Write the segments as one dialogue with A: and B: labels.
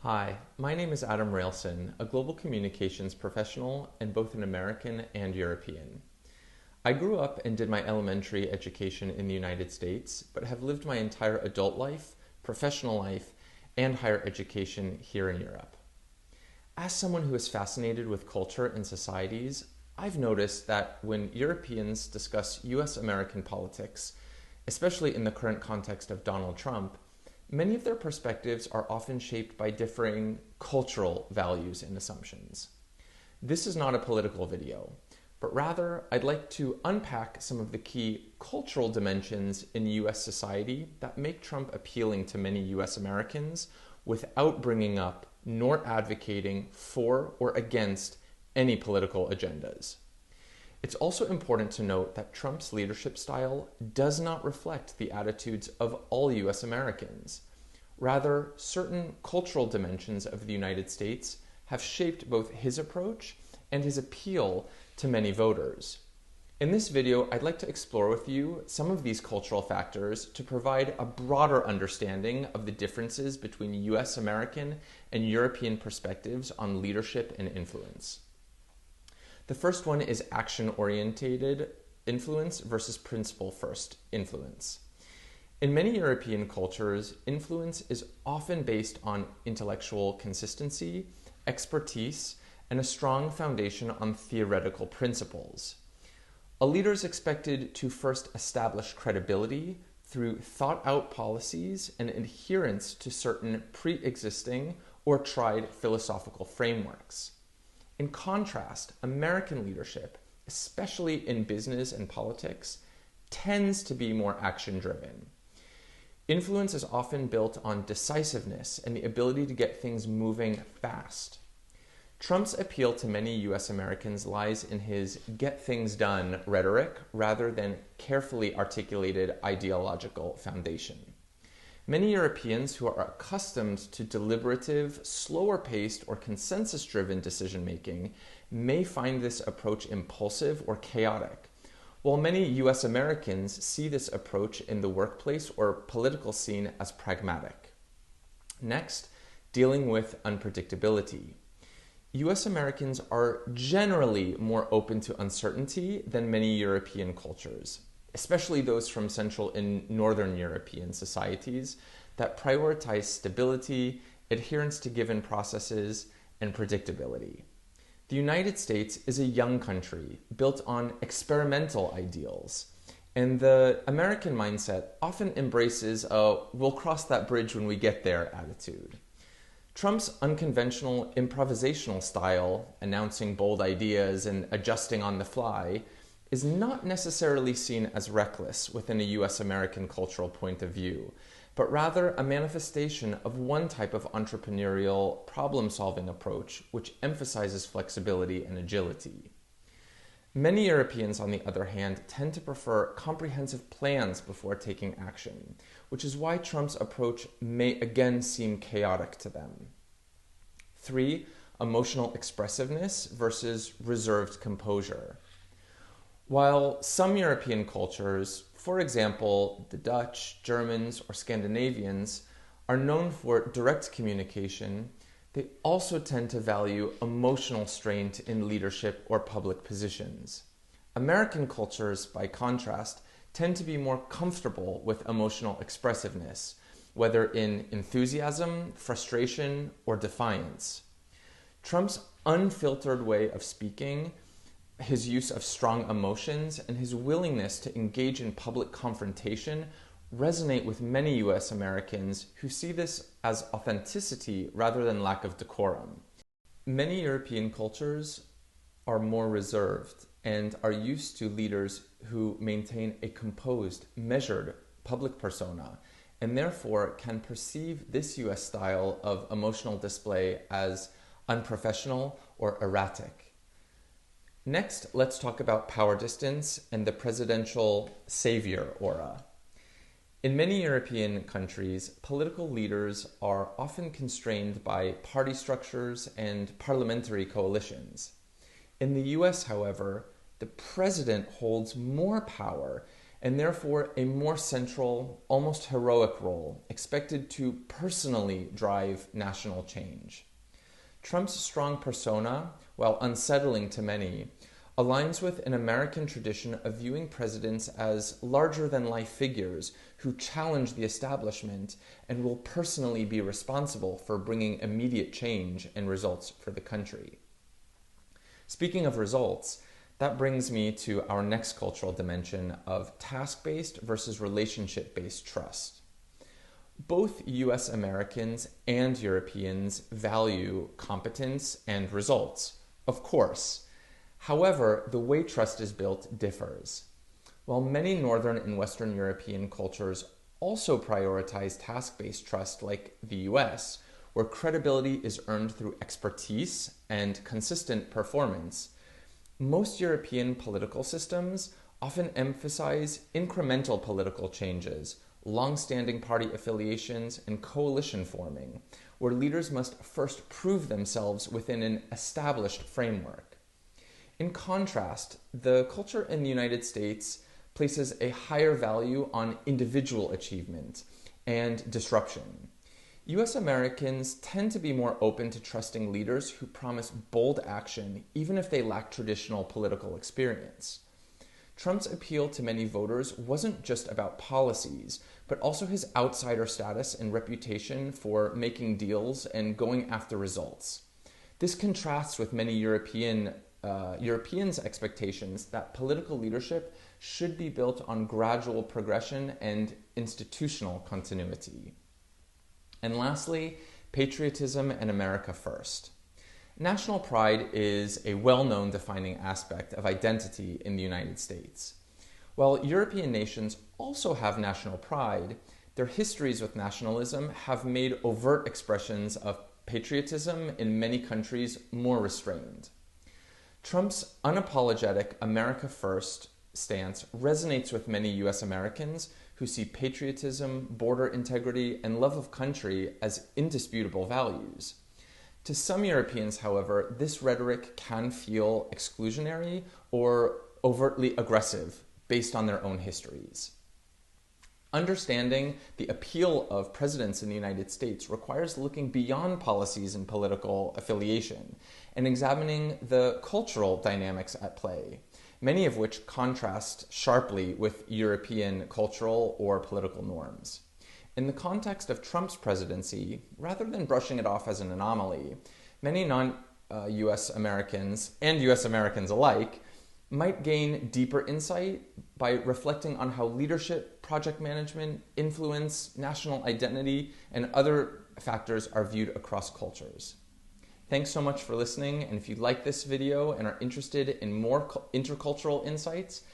A: Hi, my name is Adam Railson, a global communications professional and both an American and European. I grew up and did my elementary education in the United States, but have lived my entire adult life, professional life, and higher education here in Europe. As someone who is fascinated with culture and societies, I've noticed that when Europeans discuss US American politics, especially in the current context of Donald Trump, many of their perspectives are often shaped by differing cultural values and assumptions. This is not a political video, but rather I'd like to unpack some of the key cultural dimensions in US society that make Trump appealing to many US Americans without bringing up nor advocating for or against any political agendas. It's also important to note that Trump's leadership style does not reflect the attitudes of all US Americans. Rather, certain cultural dimensions of the United States have shaped both his approach and his appeal to many voters. In this video, I'd like to explore with you some of these cultural factors to provide a broader understanding of the differences between US American and European perspectives on leadership and influence. The first one is action-oriented influence versus principle-first influence. In many European cultures, influence is often based on intellectual consistency, expertise, and a strong foundation on theoretical principles. A leader is expected to first establish credibility through thought-out policies and adherence to certain pre-existing or tried philosophical frameworks. In contrast, American leadership, especially in business and politics, tends to be more action-driven. Influence is often built on decisiveness and the ability to get things moving fast. Trump's appeal to many US Americans lies in his get things done rhetoric rather than carefully articulated ideological foundation. Many Europeans who are accustomed to deliberative, slower-paced, or consensus-driven decision-making may find this approach impulsive or chaotic, while many US Americans see this approach in the workplace or political scene as pragmatic. Next, dealing with unpredictability. US Americans are generally more open to uncertainty than many European cultures, especially those from Central and Northern European societies that prioritize stability, adherence to given processes, and predictability. The United States is a young country built on experimental ideals, and the American mindset often embraces a "we'll cross that bridge when we get there" attitude. Trump's unconventional improvisational style, announcing bold ideas and adjusting on the fly, is not necessarily seen as reckless within a US American cultural point of view, but rather a manifestation of one type of entrepreneurial problem-solving approach which emphasizes flexibility and agility. Many Europeans, on the other hand, tend to prefer comprehensive plans before taking action, which is why Trump's approach may again seem chaotic to them. 3. Emotional expressiveness versus reserved composure. While some European cultures, for example, the Dutch, Germans, or Scandinavians, are known for direct communication, they also tend to value emotional strength in leadership or public positions. American cultures, by contrast, tend to be more comfortable with emotional expressiveness, whether in enthusiasm, frustration, or defiance. Trump's unfiltered way of speaking, his use of strong emotions, and his willingness to engage in public confrontation resonate with many US Americans who see this as authenticity rather than lack of decorum. Many European cultures are more reserved and are used to leaders who maintain a composed, measured public persona, and therefore can perceive this US style of emotional display as unprofessional or erratic. Next, let's talk about power distance and the presidential savior aura. In many European countries, political leaders are often constrained by party structures and parliamentary coalitions. In the US, however, the president holds more power and therefore a more central, almost heroic role, expected to personally drive national change. Trump's strong persona, while unsettling to many, aligns with an American tradition of viewing presidents as larger-than-life figures who challenge the establishment and will personally be responsible for bringing immediate change and results for the country. Speaking of results, that brings me to our next cultural dimension of task-based versus relationship-based trust. Both US Americans and Europeans value competence and results, of course. However, the way trust is built differs. While many Northern and Western European cultures also prioritize task-based trust like the US, where credibility is earned through expertise and consistent performance, most European political systems often emphasize incremental political changes, long-standing party affiliations, and coalition forming, where leaders must first prove themselves within an established framework. In contrast, the culture in the United States places a higher value on individual achievement and disruption. US Americans tend to be more open to trusting leaders who promise bold action, even if they lack traditional political experience. Trump's appeal to many voters wasn't just about policies, but also his outsider status and reputation for making deals and going after results. This contrasts with many Europeans' expectations that political leadership should be built on gradual progression and institutional continuity. And lastly, patriotism and America first. National pride is a well-known defining aspect of identity in the United States. While European nations also have national pride, their histories with nationalism have made overt expressions of patriotism in many countries more restrained. Trump's unapologetic America First stance resonates with many US Americans who see patriotism, border integrity, and love of country as indisputable values. To some Europeans, however, this rhetoric can feel exclusionary or overtly aggressive based on their own histories. Understanding the appeal of presidents in the United States requires looking beyond policies and political affiliation and examining the cultural dynamics at play, many of which contrast sharply with European cultural or political norms. In the context of Trump's presidency, rather than brushing it off as an anomaly, many non-US Americans and US Americans alike might gain deeper insight by reflecting on how leadership, project management, influence, national identity, and other factors are viewed across cultures. Thanks so much for listening, and if you like this video and are interested in more intercultural insights,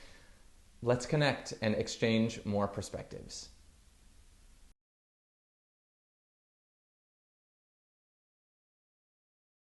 A: let's connect and exchange more perspectives.